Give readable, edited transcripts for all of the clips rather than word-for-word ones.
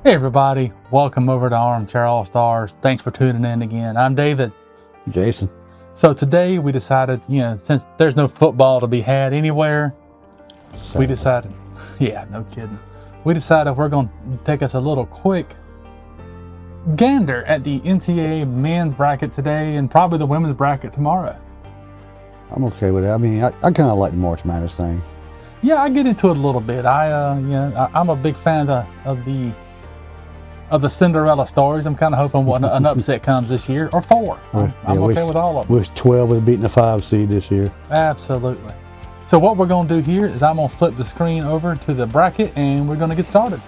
Hey everybody, welcome over to Armchair All-Stars. Thanks for tuning in again. I'm David. Jason. So today we decided, since there's no football to be had anywhere, we decided, yeah, no kidding. We decided we're going to take us a little quick gander at the NCAA men's bracket today and probably the women's bracket tomorrow. I'm okay with it. I mean, I kind of like the March Madness thing. Yeah, I get into it a little bit. I'm a big fan of the Cinderella stories. I'm kind of hoping an upset comes this year, or four. I'm okay with all of them. Wish 12 was beating the 5 seed this year. Absolutely. So what we're going to do here is I'm going to flip the screen over to the bracket and we're going to get started.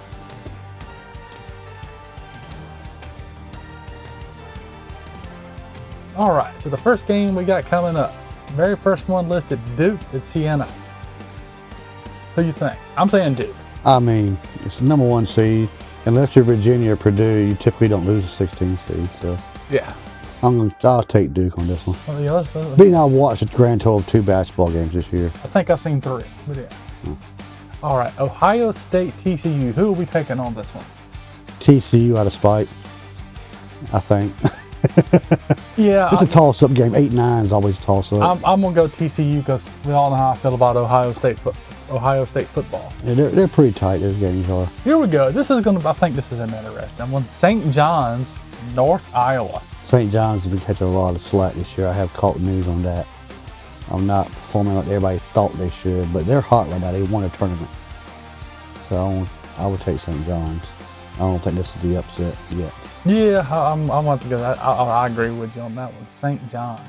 All right, so the first game we got coming up, very first one listed, Duke at Siena. Who do you think? I'm saying Duke. I mean, it's the number 1 seed. Unless you're Virginia or Purdue, you typically don't lose a 16 seed. So yeah, I'll take Duke on this one. Well, yeah, Being I watched a grand total of 2 basketball games this year. I think I've seen 3, but yeah. All right, Ohio State, TCU. Who are we taking on this one? TCU out of spite, I think. Yeah, it's a toss-up game. 8-9 is always a toss-up. I'm gonna go TCU because we all know how I feel about Ohio State football. Yeah, they're pretty tight. Those games are. Here we go. I think this is an interesting one. St. John's, North Iowa. St. John's has been catching a lot of slack this year. I have caught news on that. I'm not performing like everybody thought they should, but they're hot right now. They won a tournament. So I would take St. John's. I don't think this is the upset yet. Yeah, I'm going to go. I agree with you on that one. St. John's.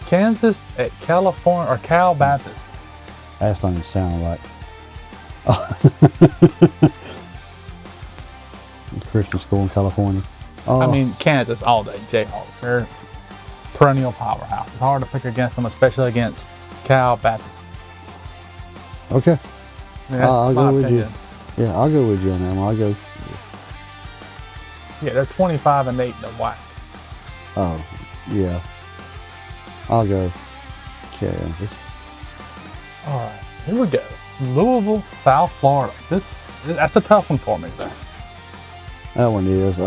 Kansas at California, or Cal Baptist. That doesn't sound right. Christian school in California. I mean, Kansas all day. Jayhawks. They're perennial powerhouse. It's hard to pick against them, especially against Cal Baptist. Okay. I'll go with you. Yeah, I'll go with you on that one. I'll go. Yeah, they're 25-8 in the WAC. Oh, yeah. I'll go Kansas. All right, here we go. Louisville, South Florida. That's a tough one for me, though. That one is.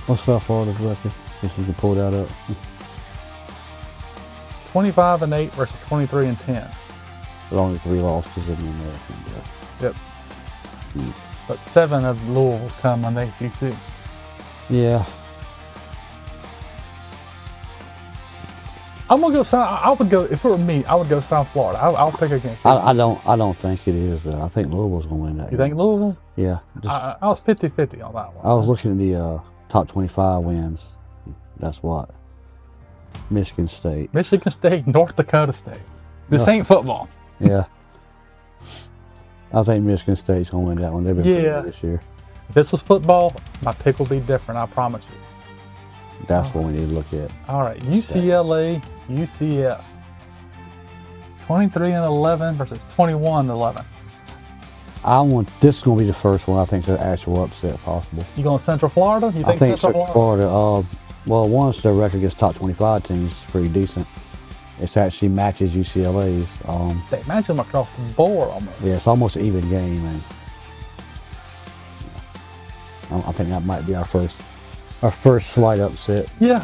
What's South Florida's record? If we can pull that up. 25-8 versus 23-10. There's only 3 losses in the American. Yep. But 7 of Louisville's come on the ACC. Yeah. I'm gonna go South. I would go, if it were me, I would go South Florida. I'll pick against. I don't think it is. I think Louisville's gonna win that. You think Louisville? Yeah. I was 50-50 on that one. I was looking at the top 25 wins. That's what. Michigan State, North Dakota State. This ain't football. Yeah. I think Michigan State's gonna win that one. They've been pretty good this year. If this was football, my pick will be different. I promise you. That's what we need to look at. All right, UCLA, UCF. 23-11 versus 21-11. This is gonna be the first one I think is an actual upset possible. You going Central Florida? You think I think Central Florida. Well, once their record against top 25 teams is pretty decent. It actually matches UCLA's. They match them across the board almost. Yeah, it's almost an even game, and I think that might be our first slight upset. Yeah,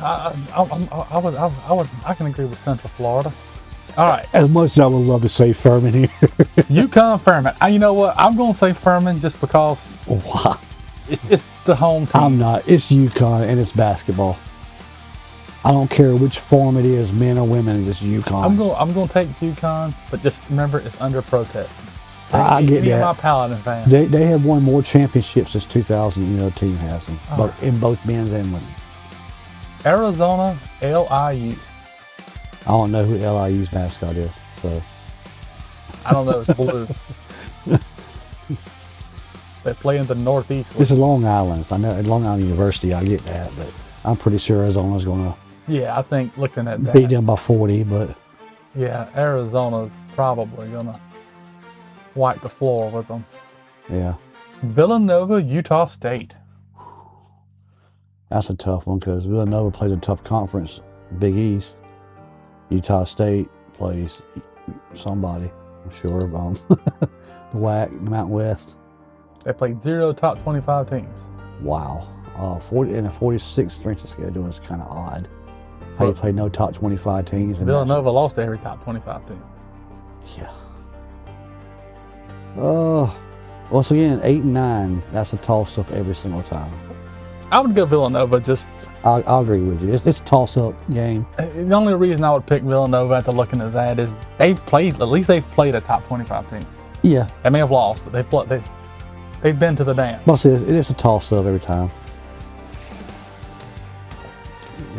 I can agree with Central Florida. All right. As much as I would love to say Furman here. UConn, Furman. You know what? I'm going to say Furman just because it's the home team. I'm not. It's UConn and it's basketball. I don't care which form it is, men or women. It's UConn. I'm going to take UConn, but just remember it's under protest. I get that. My Paladin fan. They have won more championships since 2000. The team has them, in both men's and women. Arizona, LIU. I don't know who LIU's mascot is, so. I don't know. It's blue. They play in the Northeast. It's Long Island. I know at Long Island University. I get that, but I'm pretty sure Arizona's gonna. Yeah, I think looking at that. Beat them by 40, but. Yeah, Arizona's probably gonna wipe the floor with them. Yeah. Villanova, Utah State. That's a tough one because Villanova plays a tough conference, Big East. Utah State plays somebody, I'm sure. WAC, Mountain West. They played 0 top 25 teams. Wow. 40 and a 46 strength of schedule is kind of odd. How you play no top 25 teams? And Villanova lost to every top 25 team. Yeah. Once again, 8 and 9. That's a toss-up every single time. I would go Villanova. Just I'll agree with you. It's a toss-up game. the only reason I would pick Villanova after looking at that is they've played a top 25 team. Yeah. They may have lost, but they've been to the dance. But it is a toss-up every time.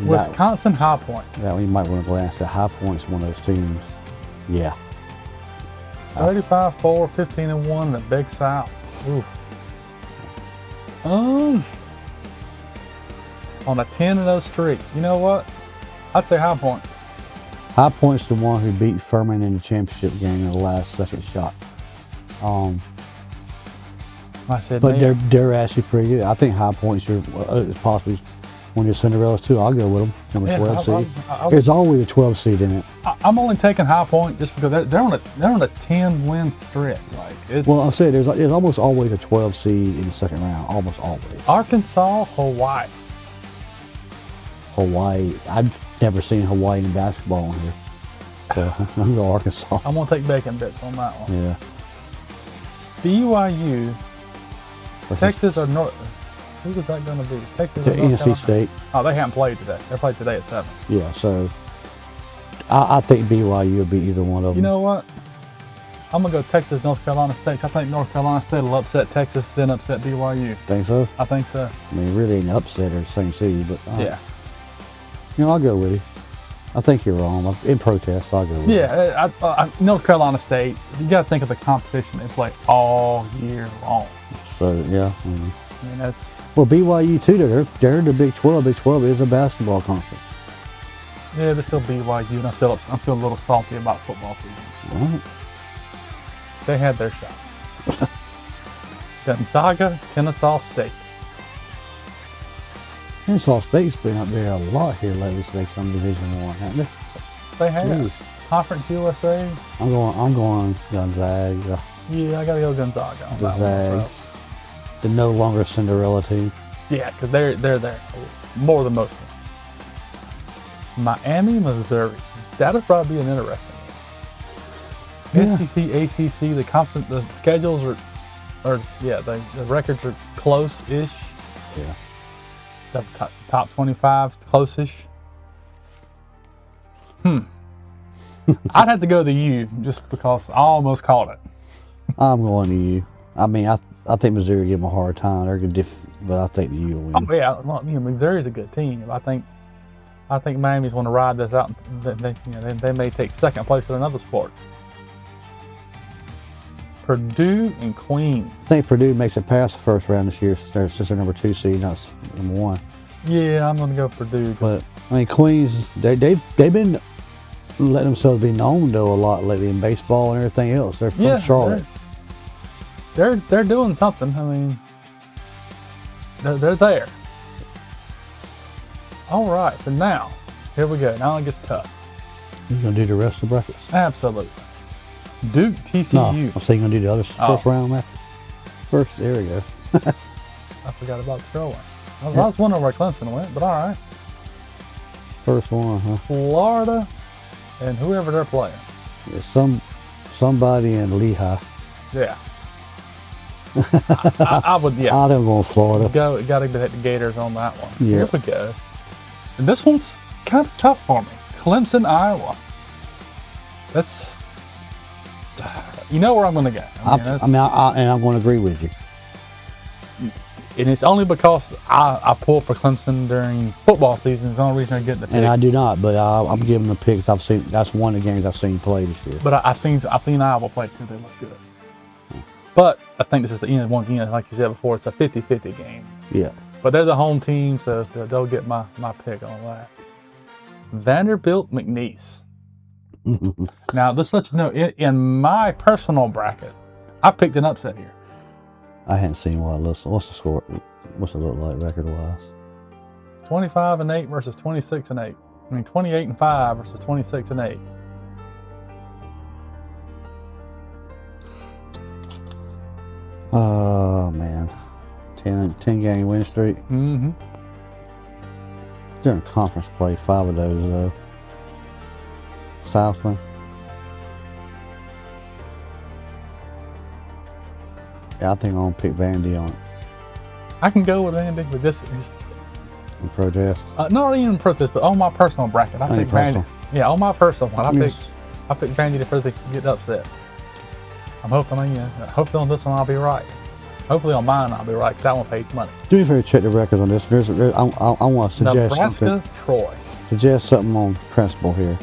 Wisconsin High Point. That one you might want to glance at. High Point's one of those teams. Yeah. 35-4, 15-1 in the Big South. Ooh. On a 10-0 streak. You know what? I'd say High Point. High Point's the one who beat Furman in the championship game in the last second shot. I said, but they're actually pretty good. I think High Point's possibly one of your Cinderellas too. I'll go with them. Number 12 seed. There's always a 12 seed in it. I'm only taking High Point just because they're on a 10-win stretch. Like it's. Well, I said there's almost always a 12 seed in the second round. Almost always. Arkansas, Hawaii. Hawaii. I've never seen Hawaii in basketball in here. So I'm going to go Arkansas. I'm going to take bacon bits on that one. Yeah. BYU, Texas or North. Who is that going to be? Texas or North NC State. Oh, they haven't played today. They played today at 7. Yeah, so I think BYU will be either one of them. You know what? I'm going to go Texas, North Carolina State. I think North Carolina State will upset Texas, then upset BYU. Think so? I think so. I mean, really ain't upset or the same seed, but yeah. You know, I'll go with you. I think you're wrong. In protest, I'll go with you. Yeah, North Carolina State, you got to think of the competition they play all year long. So, yeah. I mean, that's... Well, BYU, too, they're the Big 12. Big 12 is a basketball conference. Yeah, they're still BYU, and I'm still a little salty about football season. So. Right. They had their shot. Gonzaga, Kennesaw State. Kennesaw State's been up there a lot here lately since they come Division I, haven't they? They have. Jeez. Conference USA. I'm going Gonzaga. Yeah, I gotta go Gonzaga on that one. So. The no longer Cinderella team. Yeah, because they're there more than most of them. Miami, Missouri. That'll probably be an interesting one. Yeah. SEC, ACC, the schedules the records are close-ish. Yeah. The top 25 close-ish. I'd have to go to U just because I almost called it. I'm going to U. I mean, I think Missouri will give them a hard time. They're good, but I think the U will win. Oh yeah, well, Missouri's a good team. I think Miami's want to ride this out. They may take second place in another sport. Purdue and Queens. I think Purdue makes it past the first round this year since they're number 2 seed, not number 1. Yeah, I'm going to go Purdue. But I mean, Queens, they've been letting themselves be known though a lot lately in baseball and everything else. They're from Charlotte. They're doing something. I mean, they're there. All right, so now here we go. Now it gets tough. You gonna do the rest of the brackets? Absolutely. Duke, TCU. No, I'm saying you're gonna do the other first round match. First, there we go. I forgot about throwing. I was wondering where Clemson went, but all right. First one, huh? Florida and whoever they're playing. Yeah, somebody in Lehigh. Yeah. I would, yeah. I don't go in Florida. Got to hit the Gators on that one. Yeah. Here we go. And this one's kind of tough for me. Clemson, Iowa. That's, you know where I'm going to go. And I'm going to agree with you. And it's only because I pull for Clemson during football season. It's the only reason I get the pick. And I do not, but I'm giving the picks. That's one of the games I've seen play this year. But I've seen Iowa play too. They look good. But I think this is the one thing, like you said before, it's a 50-50 game. Yeah. But they're the home team, so they'll get my pick on that. Vanderbilt, McNeese. Now, let's let you know, in my personal bracket, I picked an upset here. I hadn't seen what it looks. What's the score? What's it look like record-wise? 25-8 versus 26-8. I mean, 28-5 versus 26-8. Oh, man. 10 game win streak. Mm-hmm. During conference play, 5 of those, though. Southland. Yeah, I think I'm going to pick Vandy on it. I can go with Vandy, but just In protest. not even protest, but on my personal bracket, I pick Vandy. Yeah, on my personal one, I pick Vandy to further get upset. I'm hoping, hopefully on this one I'll be right. Hopefully on mine I'll be right, because that one pays money. Do me a favor, check the records on this. I want to suggest Nebraska, something. Troy. Suggest something on principle here.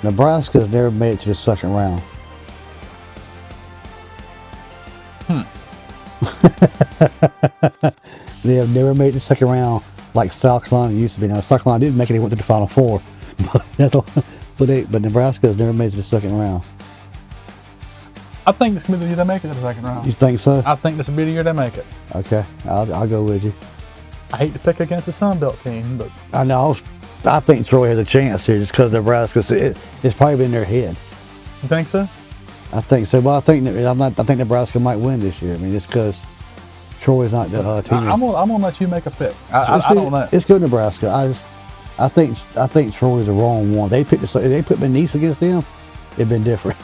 Nebraska's never made it to the second round. They have never made the second round like South Carolina used to be. Now, South Carolina didn't make it, they went to the Final Four. But Nebraska has never made it to the second round. I think this could be the year they make it to the second round. You think so? I think this will be the year they make it. Okay, I'll go with you. I hate to pick against the Sun Belt team, but I know. I think Troy has a chance here just because Nebraska. It's probably in their head. you think so? I think so. But I think Nebraska might win this year. I mean, just because Troy's not the team. I'm gonna let you make a pick. I don't know. It's good, Nebraska. I think Troy's the wrong one. They put McNeese against them. It'd been different.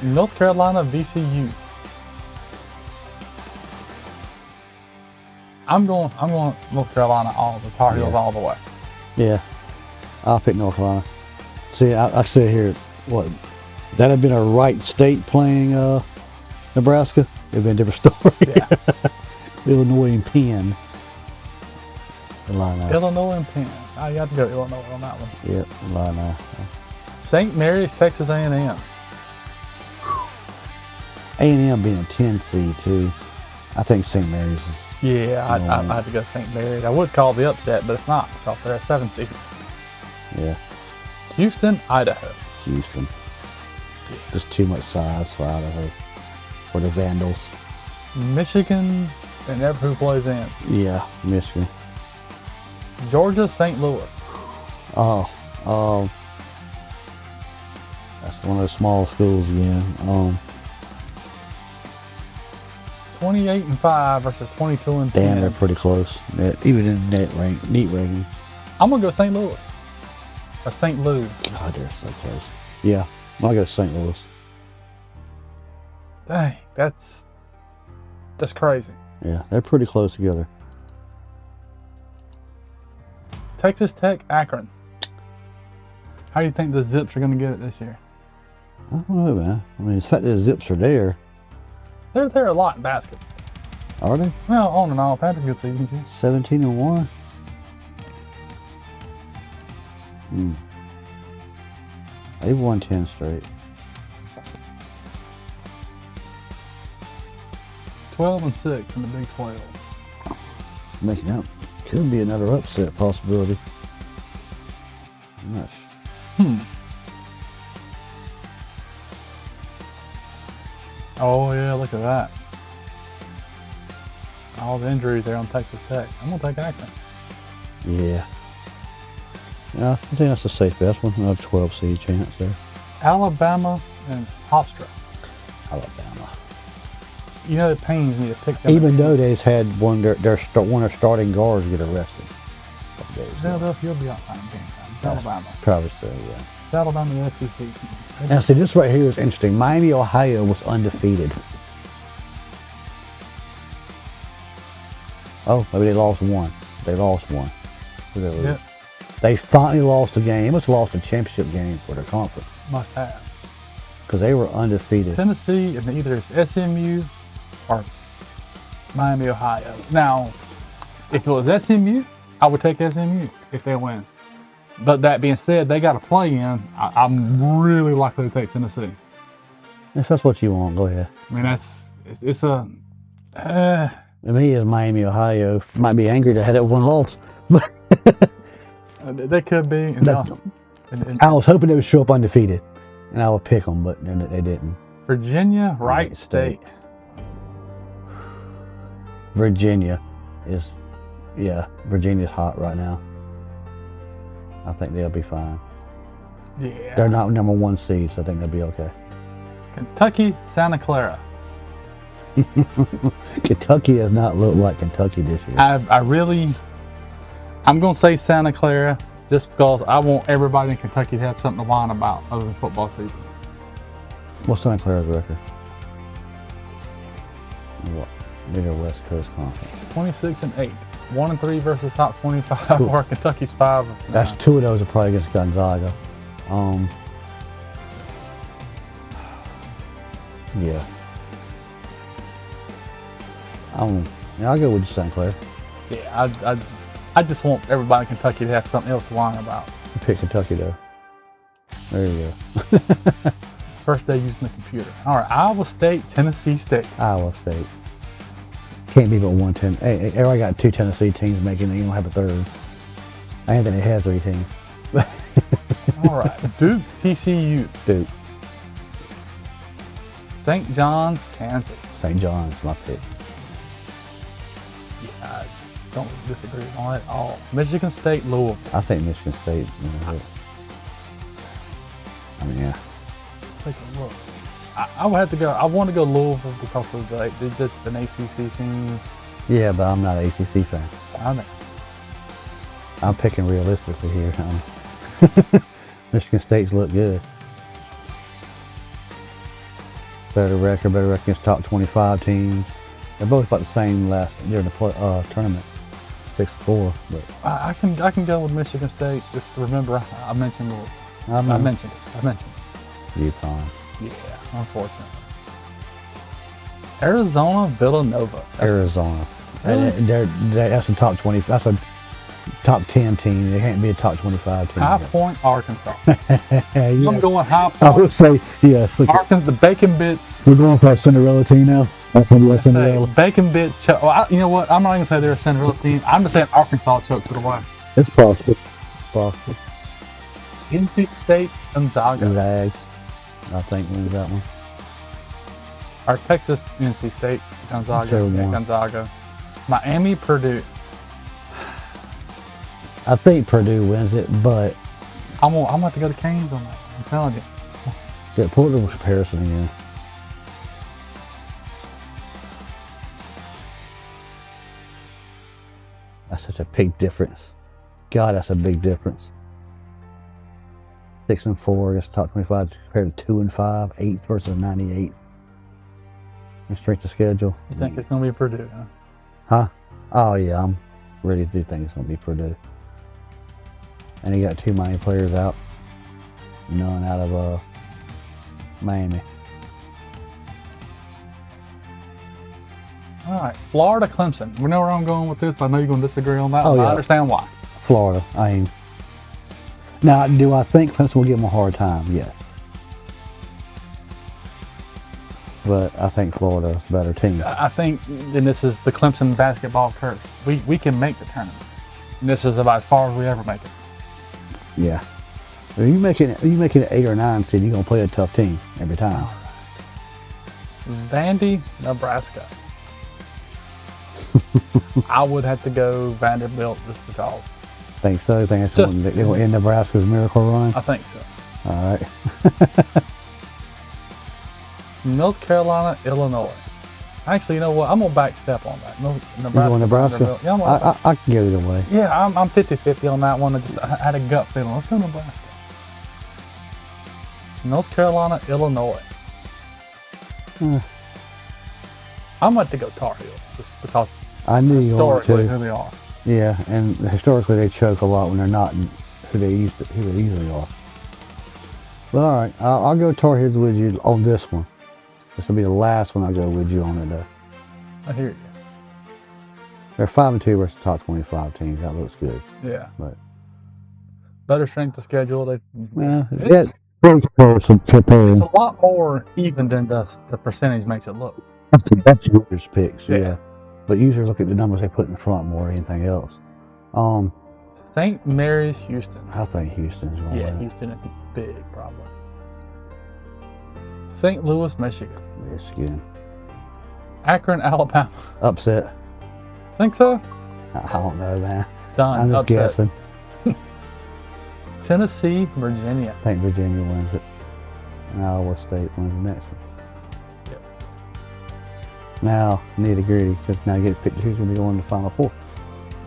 North Carolina, VCU. I'm going North Carolina the Tar Heels all the way. Yeah, I'll pick North Carolina. See, I sit here. What? That'd have been a Wright State playing Nebraska. It'd been a different story. Yeah. Illinois and Penn. Illini. Illinois and Penn. You have to go Illinois on that one. Yep, Illini. St. Mary's, Texas A&M. A&M being a 10 seed too. I think St. Mary's is. Yeah, I had to go St. Mary's. I would call the upset, but it's not because they're a 7 seed. Yeah. Houston, Idaho. Houston. Just too much size for Idaho. For the Vandals. Michigan, and never who plays in. Yeah, Michigan. Georgia, St. Louis. Oh, that's one of those small schools again. 28-5 versus 22-10. Damn, they're pretty close. Even in neat ranking. I'm gonna go St. Louis or St. Louis. God, they're so close. Yeah, I'll go St. Louis. Dang, that's crazy. Yeah, they're pretty close together. Texas Tech, Akron. How do you think the Zips are gonna get it this year? I don't know, man. I mean, the fact that the Zips are there. They're a lot in basket. Are they? Well, on and off. Had a good season too. 17-1. They've won 10 straight. 12-6 in the Big 12. Making up. Could be another upset possibility. I'm not sure. Oh yeah, look at that. All the injuries there on Texas Tech. I'm gonna take Akron. Yeah. Yeah, I think that's a safe bet. That's one another 12 seed chance there. Alabama and Hofstra. Alabama. You know, it pains me to pick them. Even though they've had one of their starting guards get arrested. Philadelphia will be out fine game time. It's Alabama. Probably so, yeah. It's Alabama and the SEC. Now, see, this right here is interesting. Miami, Ohio was undefeated. Oh, maybe they lost one. They lost one. Yep. They finally lost a game. They must have lost a championship game for their conference. Must have. Because they were undefeated. Tennessee, and either it's SMU or Miami, Ohio. Now, if it was SMU, I would take SMU if they win. But that being said, they got to play in. I'm really likely to take Tennessee. If that's what you want, go ahead. I mean, it's a. Me as Miami, Ohio, might be angry to have that one loss, but they could be. I was hoping they would show up undefeated, and I would pick them, but they didn't. Virginia, Wright State. Virginia's hot right now. I think they'll be fine. Yeah. They're not number 1 seed, so I think they'll be okay. Kentucky, Santa Clara. Kentucky has not looked like Kentucky this year. I'm going to say Santa Clara just because I want everybody in Kentucky to have something to whine about over the football season. What's Santa Clara's record? What? They're West Coast Conference. 26-8. 1-3 versus top 25, Cool. where Kentucky's 5. That's 2 of those are probably against Gonzaga. Yeah. I'll go with St. Clair. Yeah, I just want everybody in Kentucky to have something else to whine about. You pick Kentucky though. There you go. First day using the computer. All right, Iowa State, Tennessee State. Iowa State. Can't be but 110. Hey, everybody got 2 Tennessee teams making it. You don't have a third. Anthony has 3 teams. All right, Duke, TCU. Duke. St. John's, Kansas. St. John's, my pick. Yeah, I don't disagree on it at all. Michigan State, Louisville. I think Michigan State. I mean, yeah. Take a look. I would have to go. I want to go Louisville because of they're just an ACC team. Yeah, but I'm not an ACC fan. I know. I'm picking realistically here. Michigan State's look good. Better record against top 25 teams. They're both about the same during the tournament, 6-4. But I can go with Michigan State. Just remember, I mentioned Louisville. I mentioned it. UConn. Yeah, unfortunately. Arizona, Villanova. Arizona. Really? That's a top 20. That's a top 10 team. They can't be a top 25 team. High Point, Arkansas. Yes. I'm going High I Point. would say yes. Look, Arkansas, the Bacon Bits. we're going for our Cinderella team now. That's going to be our Cinderella. Bacon Bit. You know what? I'm not even going to say they're a Cinderella team. I'm just saying Arkansas chokes it away. It's possible. Possible. NC State, Gonzaga. Zags, I think, wins that one. Or Texas, NC State, Gonzaga. Whichever Yeah, one. Gonzaga. Miami, Purdue. I think Purdue wins it, but I'm gonna have to go to Canes on that. I'm telling you. yeah, pull the comparison again. That's such a big difference. God, that's a big difference. 6-4 against top 25 compared to 2-5, 8th versus 98th. And strength of schedule. You think it's gonna be Purdue, huh? Huh? Oh yeah, I'm ready to think it's gonna be Purdue. And he got 2 Miami players out. None out of Miami. All right, Florida, Clemson. We know where I'm going with this, but I know you're gonna disagree on that. Oh, one. yeah. I understand why. Florida. Now, do I think Clemson will give them a hard time? Yes. But I think Florida's a better team. I think, and this is the Clemson basketball curse. We can make the tournament. And this is about as far as we ever make it. Yeah. If you make it an 8 or 9 seed, you're gonna play a tough team every time. Vandy, Nebraska. I would have to go Vanderbilt just because. Think so? Think that's Just- they're gonna end Nebraska's miracle run? I think so. All right. North Carolina, Illinois. Actually, you know what? I'm gonna backstep on that. You going Nebraska? Vanderbilt. Yeah, I'm gonna- I can go either way. yeah, I'm 50-50 on that one. I had a gut feeling. Let's go Nebraska. North Carolina, Illinois. I'm about to go Tar Heels just because I knew you wanted historically to. who they are. Yeah, and historically they choke a lot when they're not who they usually are. But all right, I'll go Tar Heels with you on this one. This will be the last one I go with you on it though. I hear you. They're 5-2 versus top 25 teams. That looks good. Yeah. But Better strength of schedule. it's comparing. It's a lot more even than the percentage makes it look. That's users' picks, Yeah. yeah. But users look at the numbers they put in front more than anything else. St. Mary's, Houston. I think Houston's going to Yeah, win. Houston is big problem. St. Louis, Michigan. Michigan. Akron, Alabama. Upset. Think so? I don't know, man. Done. I'm just Upset. guessing. Tennessee, Virginia. I think Virginia wins it. And Iowa State wins the next one. Now, nitty gritty, because now get picked who's going to be going to the Final Four.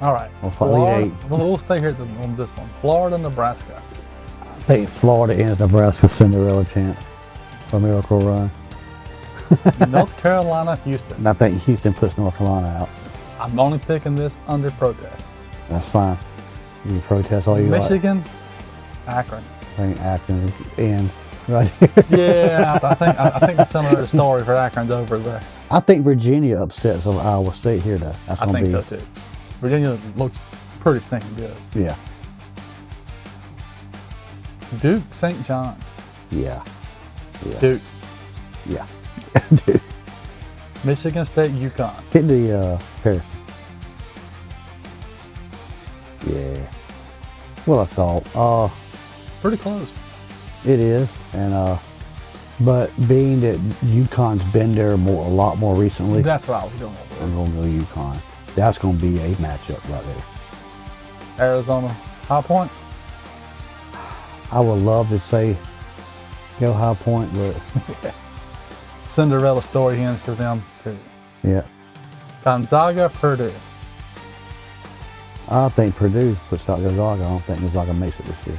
All right. Or Florida, Elite Eight. we'll stay here on this one. Florida, Nebraska. I think Florida ends Nebraska's Cinderella chance for a miracle run. North Carolina, Houston. And I think Houston puts North Carolina out. I'm only picking this under protest. That's fine. You can protest all you like. Michigan, Akron. I think Akron ends right here. Yeah, I think the similar story for Akron's over there. I think Virginia upsets of Iowa State here, though. That's I gonna think be, so too. Virginia looks pretty stinking good. Yeah, Duke, St. John's. yeah, yeah, Duke. yeah. Dude, Michigan State, UConn. hit the Harrison. Yeah. What I thought. Pretty close. It is, and but being that UConn's been there a lot more recently, That's what I was going over. I'm gonna go UConn. That's gonna be a matchup right there. Arizona, High Point. I would love to say go High Point, but Cinderella story ends for them too. yeah, Gonzaga, Purdue. I think Purdue puts out Gonzaga. I don't think Gonzaga makes it this year.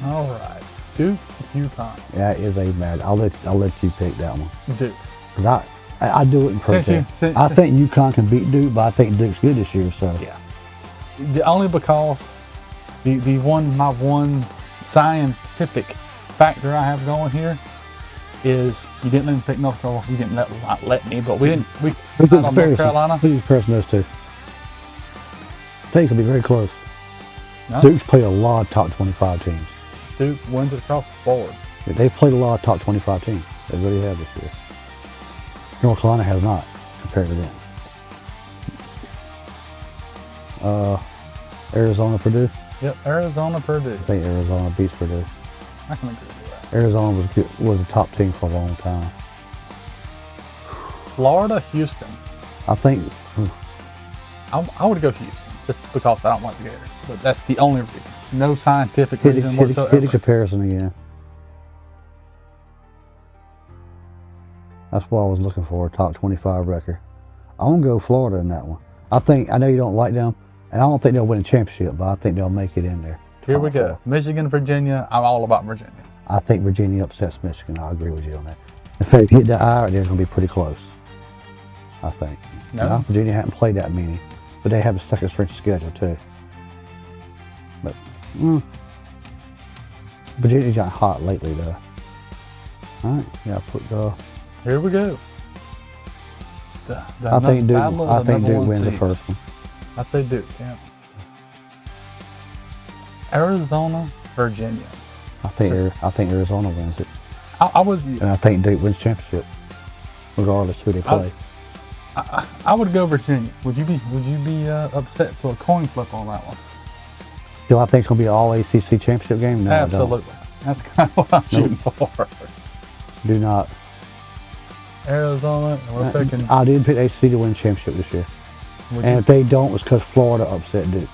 All right. Duke, UConn. That is a match. I'll let you pick that one. Duke. Cause I do it in protest. I think UConn can beat Duke, but I think Duke's good this year. So Yeah. Only because my one scientific factor I have going here is you didn't let me pick North Carolina. You didn't let me, but we didn't. We who's got on North Carolina. Who's comparison those two? I think it'll be very close. No, Duke's played a lot of top 25 teams. Duke wins it across the board. They've played a lot of top 25 teams. They really have this year. North Carolina has not compared to them. Arizona, Purdue. Yep, Arizona, Purdue. I think Arizona beats Purdue. I can agree with that. Arizona was a top team for a long time. Florida, Houston. I think I would go Houston just because I don't like the Gators. But that's the only reason. No scientific hit reason a whatsoever. comparison again. That's what I was looking for, a top 25 record. I'm going to go Florida in that one. I know you don't like them, and I don't think they'll win a championship, but I think they'll make it in there. Here we go. Michigan, Virginia. I'm all about Virginia. I think Virginia upsets Michigan. I agree with you on that. In fact, if you hit the eye, they're going to be pretty close. I think. No. Now, Virginia hasn't played that many, but they have a second strength schedule too. But Virginia's got hot lately, though. All right, yeah, put the. Here we go. I think Duke wins the first one. I'd say Duke, yeah. Arizona, Virginia. I think Arizona wins it, I would. and I think Duke wins championship, regardless who they play. I would go Virginia. Would you be upset to a coin flip on that one? Do I think it's gonna be an all ACC championship game? No, Absolutely. That's kind of what I'm shooting for. Do not. Arizona, and we're picking. I did pick ACC to win championship this year, And and if they don't, it's because Florida upset Duke.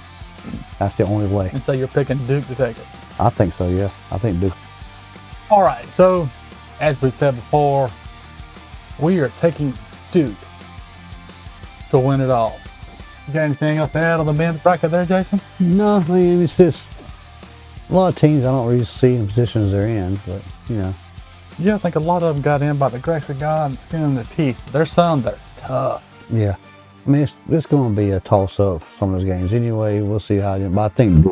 That's the only way. so you're picking Duke to take it. I think so. Yeah, I think Duke. All right. So, as we said before, we are taking Duke to win it all. You got anything else to add on the men's bracket there, Jason? No, I mean, it's just a lot of teams I don't really see in positions they're in, but you know. Yeah, I think a lot of them got in by the grace of God and skin in the teeth. There's some that are tough. Yeah, I mean, it's going to be a toss-up some of those games anyway. We'll see how. But I think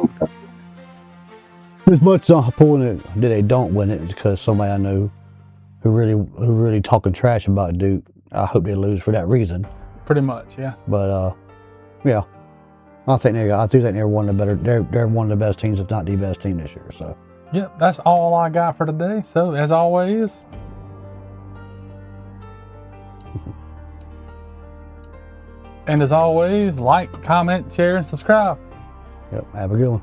as much as I'm pulling it that they don't win it, because somebody I know who really talking trash about Duke. I hope they lose for that reason. Pretty much, yeah. But yeah, I do think they're one of the better. They're one of the best teams, if not the best team this year. So. Yep, that's all I got for today. So, as always, like, comment, share, and subscribe. Yep, have a good one.